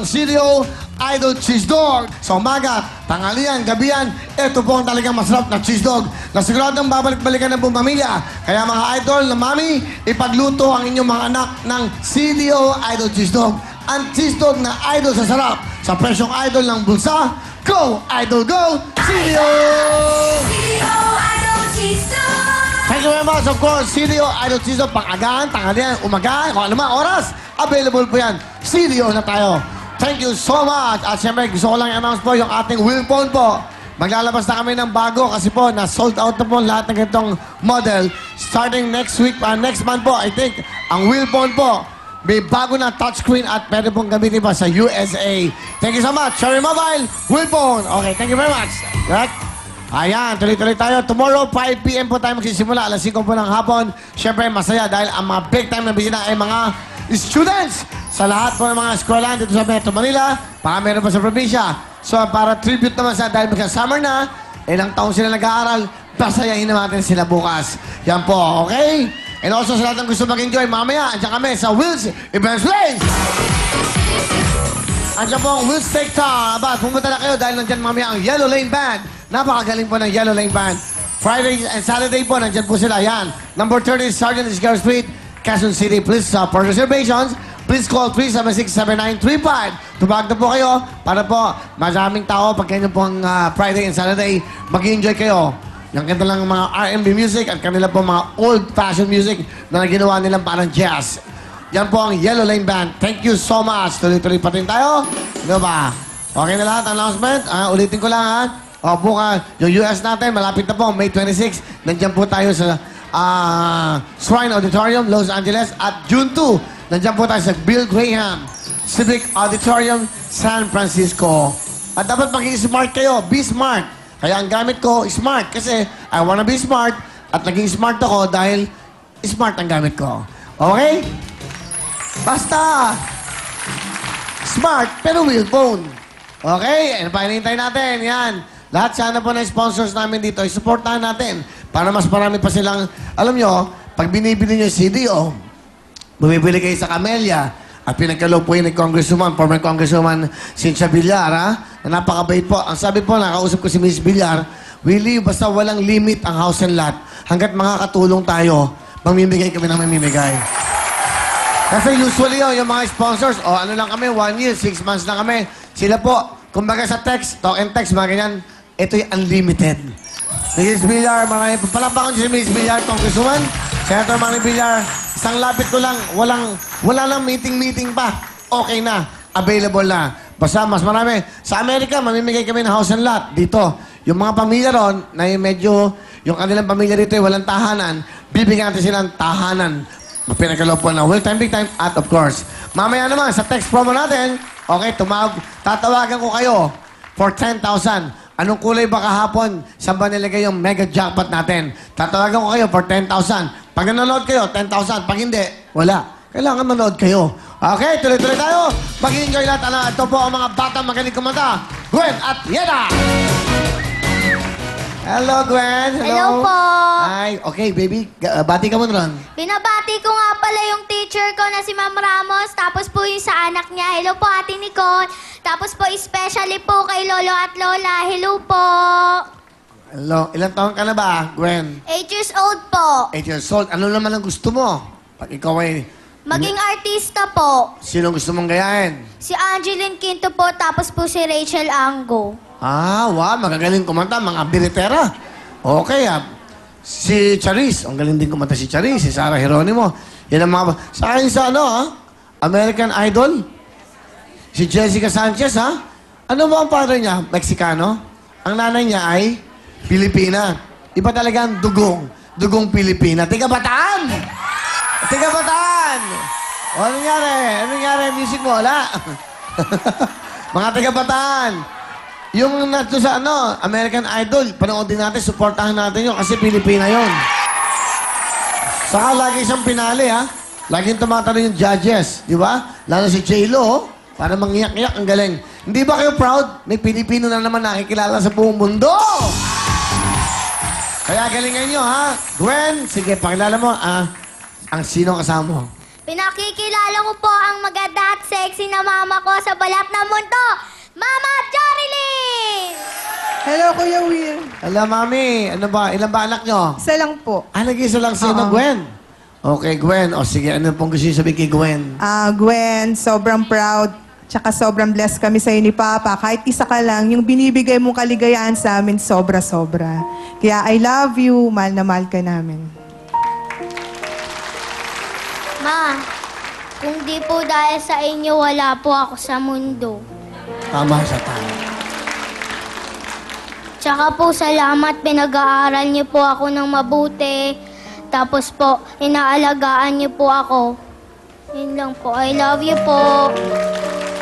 CDO Idol Cheese Dog. Sa umaga, tanghalian, gabihan, ito po ang talagang masarap na cheese dog na siguradong babalik-balikan ng buong pamilya. Kaya mga idol na mami, ipagluto ang inyong mga anak ng CDO Idol Cheese Dog. Ang cheese dog na idol sa sarap. Sa presyong idol ng bulsa, go! Idol, go! CDO! CDO Idol Cheese Dog! Thank you very much, of course. CDO Idol Cheese Dog, pang-agahan, tanghalian, umaga, kung ano man oras, available po yan. CDO na tayo. Thank you so much. At siyempre, gusto ko lang i-announce po yung ating wheel phone po. Maglalabas na kami ng bago kasi po, na-sold out na po lahat ng ganitong model. Starting next week, next month po, I think, ang wheel phone po, may bago na touchscreen at pwede pong gamitin pa sa USA. Thank you so much. Cherry Mobile, wheel phone. Okay, thank you very much. Right? Ayan, tuloy-tuloy tayo. Tomorrow, 5 p.m. po tayo magsisimula. Alas 5 po ng hapon. Siyempre, masaya dahil ang mga big time na bisita ay mga students sa lahat po ng mga eskwelahan dito sa Metro Manila. Baka meron pa sa probinsya. So, para tribute naman sa dahil magka-summer na, ilang taon sila nag-aaral, pasayahin natin sila bukas. Yan po, okay? And also sa lahat ng gusto mag-enjoy, mamaya, andyan kami sa Wills Events Place! Andiyan po ang Wills Take Tar. Aba, pumunta na kayo dahil nandyan mamaya ang Yellow Lane Band. Napakagaling po ng Yellow Lane Band. Friday and Saturday po, nandyan po sila. Yan. Number 30, Sergeant Isgar Street, Quezon City. Please, for reservations, please call 376-7935. Tubag na po kayo para po maraming tao pag kayo pong Friday and Saturday, mag-enjoy kayo. Yung kanta lang mga R&B music at kanila po mga old-fashioned music na ginawa nilang parang jazz. Yan po ang Yellow Lane Band. Thank you so much. Tuloy-tuloy pa rin tayo. Ano ba? Okay na lahat? Announcement? Ulitin ko lang ha. O, bukas, yung US natin, malapit na po, May 26. Nandiyan po tayo sa Shrine Auditorium, Los Angeles. At June 2, nandiyan po tayo sa Bill Graham Civic Auditorium, San Francisco. At dapat maging smart kayo. Be smart. Kaya ang gamit ko, smart. Kasi I wanna be smart. At naging smart ako dahil smart ang gamit ko. Okay? Basta! Smart, pero wheel phone. Okay? Ano pa hinihintay natin? Yan. Lahat sana po ng sponsors namin dito, isuportahan natin para mas marami pa silang, alam nyo, pag binibili nyo yung CDO, bumibili kayo sa Camellia at pinagkaloob po yun ni Congresswoman, former Congresswoman Cynthia Villar, ha? Na napakabait po. Ang sabi po, nakausap ko si Miss Villar, Willie, basta walang limit ang house and lot. Hanggat makakatulong tayo, mamimigay kami ng mamimigay. Kasi usually yung mga sponsors, ano lang kami, 1 year, 6 months lang kami. Sila po, kumbaga sa text, talk and text, mga ganyan, ito yung unlimited. Mrs. Villar, maraming palakpakan si Mrs. Villar, Congresswoman, Senator Manny Villar, isang lapit ko lang, wala lang meeting pa. Okay na, available na. Basta mas marami. Sa Amerika, mamimigay kami ng house and lot. Dito, yung mga pamilya ron, na yung medyo, yung kanilang pamilya dito ay walang tahanan, bibigyan natin silang tahanan. Pinagkaloob po na will time, big time, at of course. Mamaya naman, sa text promo natin, okay, tatawagan ko kayo for 10,000. Anong kulay ba kahapon? Saan ba nilagay yung mega jackpot natin? Tatawagan ko kayo for 10,000. Pag nanonood kayo, 10,000. Pag hindi, wala. Kailangan manood kayo. Okay, tuloy-tuloy tayo. Mag-enjoy lahat. Ito po ang mga batang magaling kumanta. Gwen at Yeda! Hello, Gwen. Hello po. Hi. Okay, baby. Bati ka mo ron. Binabati ko nga pala yung teacher ko na si Ma'am Ramos, tapos po yung sa anak niya. Hello po, Ate Nicole. Tapos po, especially po kay Lolo at Lola. Hello po. Hello. Ilang taon ka na ba, Gwen? 8 years old po. 8 years old. Ano naman ang gusto mo? Pag ikaw ay... Maging artista po. Sino gusto mong gayahin? Si Angeline Quinto po, tapos po si Rachel Ango. Wow. Magagaling kumanta. Mga biritera. Okay, Si Charis. Ang galing din kumanta si Charis. Si Sarah Geronimo. Yan ang mga... Sa akin sa American Idol. Si Jessica Sanchez, ha? Ano ba ang father niya? Mexicano? Ang nanay niya ay Pilipina. Iba talaga ang dugong. Dugong Pilipina. Tiga Bataan! Tiga Bataan! O, ano nangyari? Ano nangyari? Music mo? Wala. Mga tiga Bataan. Yung nato sa American Idol, panoodin natin, supportahan natin yun kasi Pilipina yun. Saka lagi siyang pinali, ha? Laging tumatanong yung judges, di ba? Lalo si J-Lo, para mangiyak-iyak, ang galing. Hindi ba kayo proud? May Pilipino na naman nakikilala sa buong mundo! Kaya galingan nyo, ha? Gwen, sige, pakilala mo, ang sino kasama mo? Pinakikilala ko po ang maganda at sexy na mama ko sa balat ng mundo, Mama Jorilyn! Hello, Kuya Will. Hello, Mami. Ano ba? Ilan ba anak nyo? Isa lang po. Nag-isa lang sino, Oo. Gwen? Okay, Gwen. O sige, ano pong gusto nyo sabihin kay Gwen? Gwen, sobrang proud. Tsaka sobrang blessed kami sa'yo ni Papa. Kahit isa ka lang, yung binibigay mong kaligayahan sa amin, sobra-sobra. Kaya I love you. Mahal na mahal ka namin. Ma, kung di po dahil sa inyo, wala po ako sa mundo. Tama sa tama. Tsaka po, salamat, pinag-aaral niyo po ako ng mabuti. Tapos po, inaalagaan niyo po ako. Yun lang po. I love you po.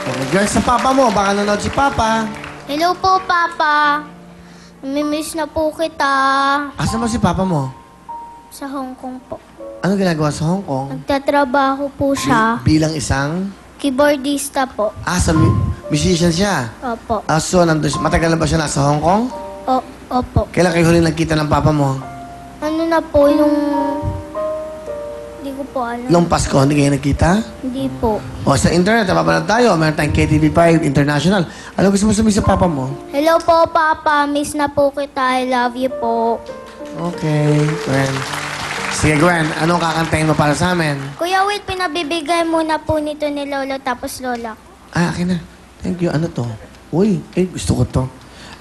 Okay, Gwen, sa papa mo. Baka nanood si papa. Hello po, Papa. Namimiss na po kita. Asa mo si papa mo? Sa Hong Kong po. Ano ginagawa sa Hong Kong? Nagtatrabaho po siya. Bilang isang... Keyboardista po. Sa musician siya. Opo. So, nandun siya. Matagal na ba siya nasa Hong Kong? Opo. Kailan kayo huli nagkita ng papa mo? Ano na po yung... Hindi ko po alam. Nung Pasko, hindi kayo nagkita? Hindi po. O, sa internet, napapanood tayo. Meron tayong KTV5 International. Ano gusto mo sabihin sa papa mo? Hello po, Papa. Miss na po kita. I love you po. Okay, Gwen. Sige, Gwen. Anong kakantahin mo para sa amin? Kuya Will, pinabibigay muna po nito ni Lolo tapos Lola. Akin na. Thank you. Ano to? Uy, gusto ko to.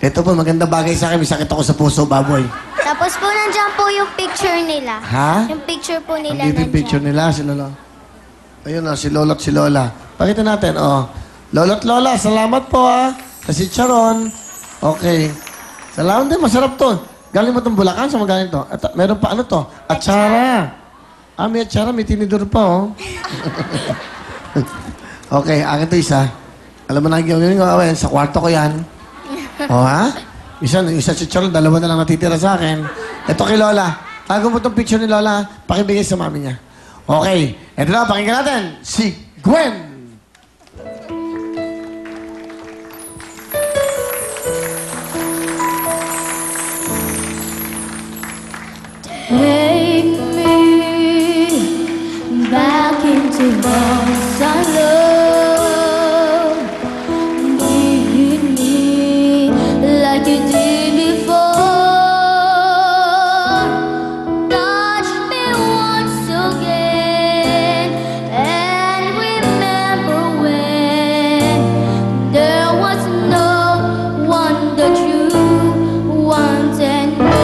Ito po, maganda bagay sa akin. May sakit ako sa puso, baboy. Tapos po, nandiyan po yung picture nila. Ha? Yung picture po Ang nila beauty nandiyan. picture nila, si Lolo. Ayun o, si Lolo at si Lola. Pakita natin, Lolo at Lola, salamat po Kasi Charon. Okay. Salamat din, masarap to. Galing mo itong Bulacan, sa magaling to. At meron pa ano to? Atsara. May atsara, may tinidor pa Okay, akin to isa. Alam mo na yung gawin, sa kwarto ko yan. Isa si Charon, dalawa na lang natitira sa akin. Ito kay Lola. Tago mo itong picture ni Lola, pakibigay sa mami niya. Okay, ito na, pakinggan natin. Si Gwen. Take me back into once I love. Need me like you did before. Touch me once again and remember when there was no one that you wanted more.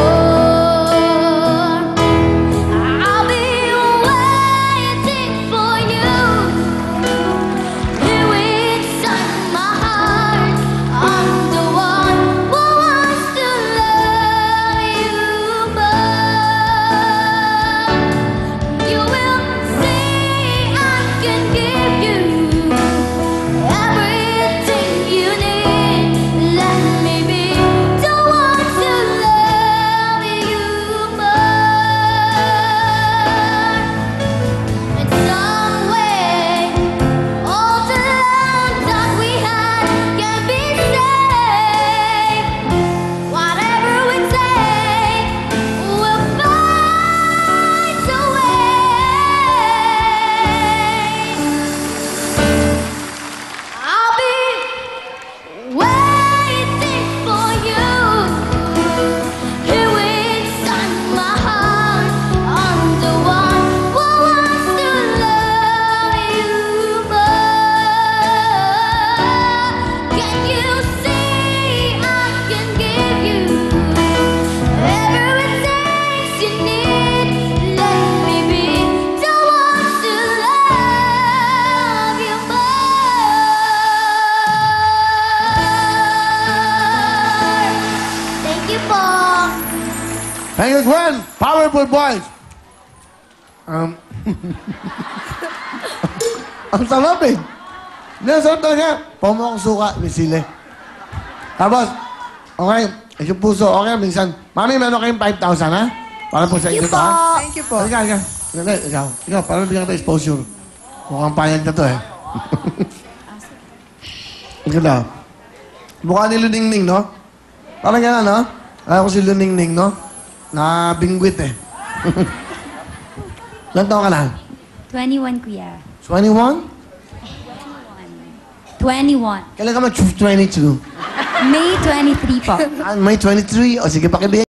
I'll be waiting for you here inside my heart. I'm the one who wants to love you more. You will see I can give you everything you need. Let me be the one to love you more. In some way, all the love that we had can be saved. Whatever we take, we'll find a way. I'll be waiting for you here inside my heart. I'm the one who wants to love you more. Can you see I can give you everything you need? Let me be the one to love you more. Thank you po. Thank you, Gwen. Powerful voice. Ang sarap Hindi, ang sarap talaga. Pumukang suka, may sili. Tapos, okay, yung puso, okay, minsan. Mami, meron kayong 5,000, ha? Para po sa inyo to, ha? Thank you po. Ikaw. Hindi, ikaw, para bigyan kita exposure. Mukhang payag na to, Ikaw daw. Mukha ni Luningning, no? Parang yan, no? Ayaw ko si Luningning, no? Na bingwit, Ilan taon ka na? 21, kuya. 21? 21. Kailan ka mag-22? May 23 po. May 23. O sige, pakibigay.